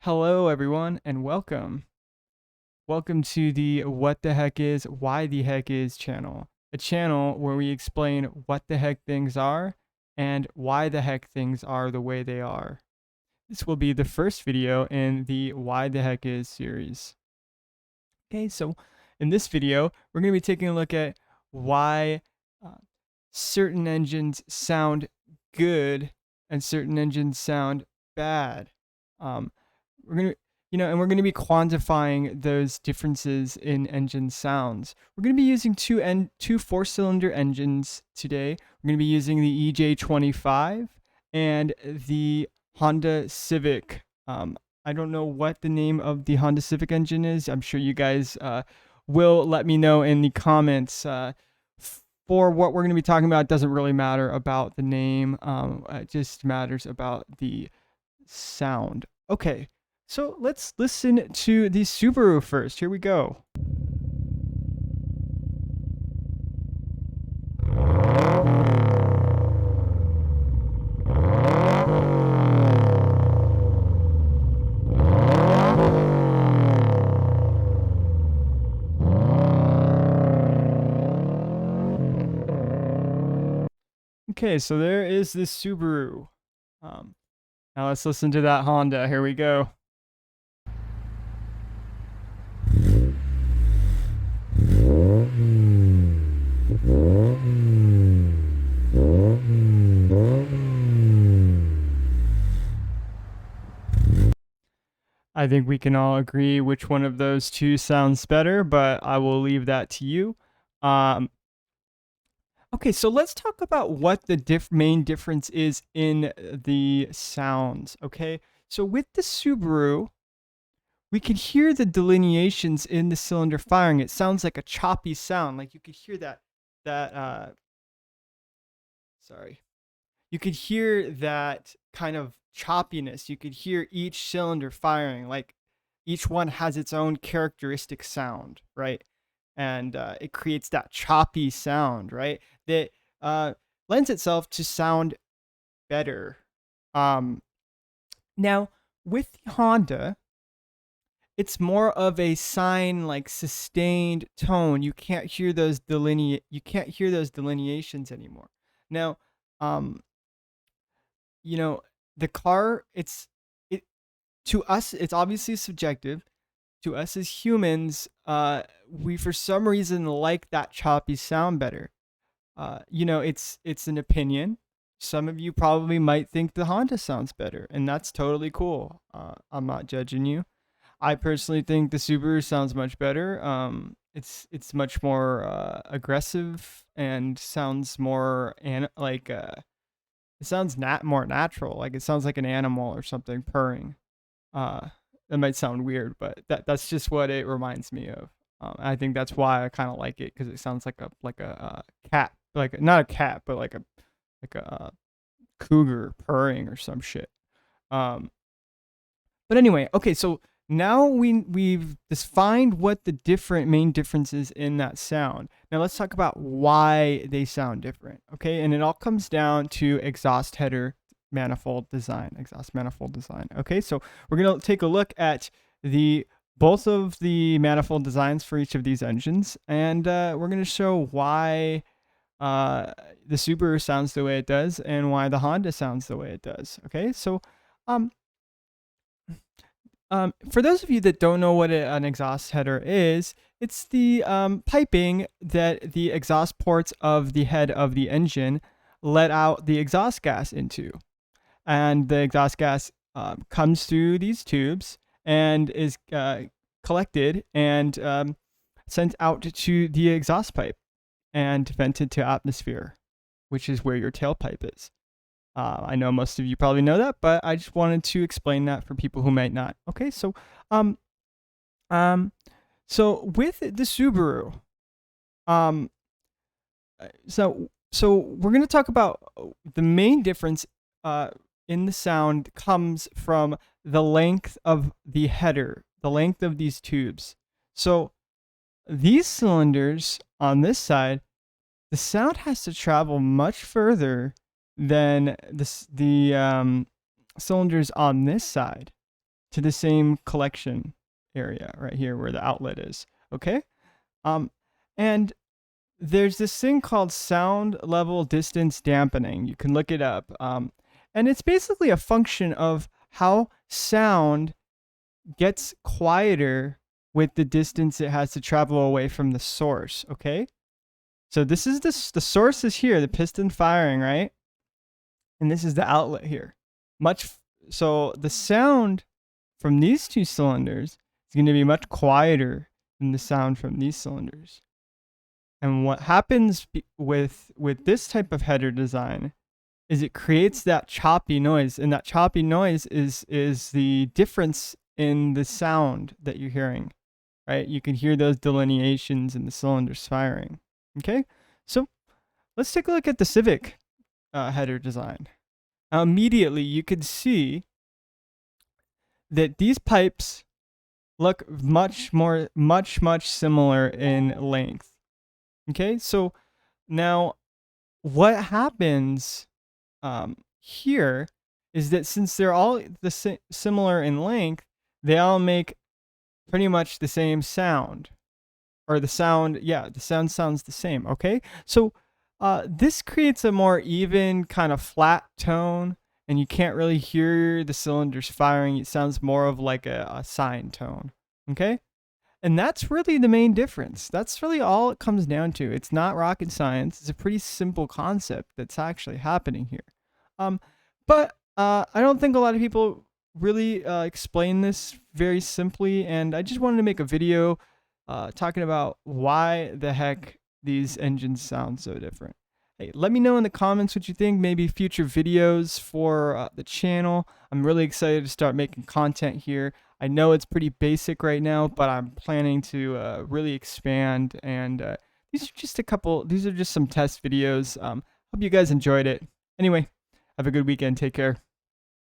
Hello, everyone, and welcome. Welcome to the What the Heck Is, Why the Heck Is channel, a channel where we explain what the heck things are and why the heck things are the way they are. This will be the first video in the Why the Heck Is series. Okay, so in this video, we're going to be taking a look at why certain engines sound good and certain engines sound bad. We're going to and we're going to be quantifying those differences in engine sounds. We're going to be using two four-cylinder engines today. We're going to be using the EJ25 and the Honda Civic. I don't know what the name of the Honda Civic engine is. I'm sure you guys will let me know in the comments. For what we're going to be talking about, it doesn't really matter about the name. It just matters about the sound. Okay, so let's listen to the Subaru first. Here we go. Okay, so there is this Subaru. Now let's listen to that Honda. Here we go. I think we can all agree which one of those two sounds better, but I will leave that to you. Okay, so let's talk about what the main difference is in the sounds, okay? So with the Subaru, we can hear the delineations in the cylinder firing. It sounds like a choppy sound, like you could hear you could hear that kind of choppiness. You could hear each cylinder firing, like each one has its own characteristic sound, right? And it creates that choppy sound, right? That lends itself to sound better. Now, with the Honda, it's more of a sine, like sustained tone. You can't hear those delineations anymore. Now, the car, it to us, it's obviously subjective. To us as humans, we for some reason like that choppy sound better. It's an opinion. Some of you probably might think the Honda sounds better, and that's totally cool. I'm not judging you. I personally think the Subaru sounds much better. It's much more aggressive and sounds more it sounds more natural. Like it sounds like an animal or something purring. That might sound weird, but that's just what it reminds me of. I think that's why I kind of like it because it sounds like a cat, like not a cat, but like a cougar purring or some shit. But anyway, okay, so now we've defined what the main differences in that sound. Now let's talk about why they sound different. Okay, and it all comes down to exhaust manifold design. Okay, so we're gonna take a look at both of the manifold designs for each of these engines, and we're gonna show why the Subaru sounds the way it does and why the Honda sounds the way it does. Okay, so for those of you that don't know what an exhaust header is, it's the piping that the exhaust ports of the head of the engine let out the exhaust gas into. And the exhaust gas comes through these tubes and is collected and sent out to the exhaust pipe and vented to atmosphere, which is where your tailpipe is. I know most of you probably know that, but I just wanted to explain that for people who might not. Okay, so so with the Subaru, so we're going to talk about the main difference in the sound comes from the length of the header, the length of these tubes. So these cylinders on this side, the sound has to travel much further than the cylinders on this side to the same collection area right here where the outlet is. Okay. And there's this thing called sound level distance dampening. You can look it up. And it's basically a function of how sound gets quieter with the distance it has to travel away from the source. Okay. So this is the source is here, the piston firing, right? And this is the outlet here. So the sound from these two cylinders is going to be much quieter than the sound from these cylinders. And what happens with this type of header design is it creates that choppy noise, and that choppy noise is the difference in the sound that you're hearing, right? You can hear those delineations in the cylinders firing. Okay, so let's take a look at the Civic header design. Now, immediately you could see that these pipes look much similar in length. Okay, so now what happens here is that since they're all similar in length, they all make pretty much the same sound, or the sound sounds the same. Okay, so this creates a more even kind of flat tone, and you can't really hear the cylinders firing. It sounds more of like a sine tone. Okay, and that's really the main difference. That's really all it comes down to. It's not rocket science. It's a pretty simple concept that's actually happening here. But I don't think a lot of people really explain this very simply, and I just wanted to make a video talking about why the heck these engines sound so different. Hey, let me know in the comments what you think. Maybe future videos for the channel. I'm really excited to start making content here. I know it's pretty basic right now, but I'm planning to really expand. And these are just some test videos. Hope you guys enjoyed it. Anyway, have a good weekend. Take care.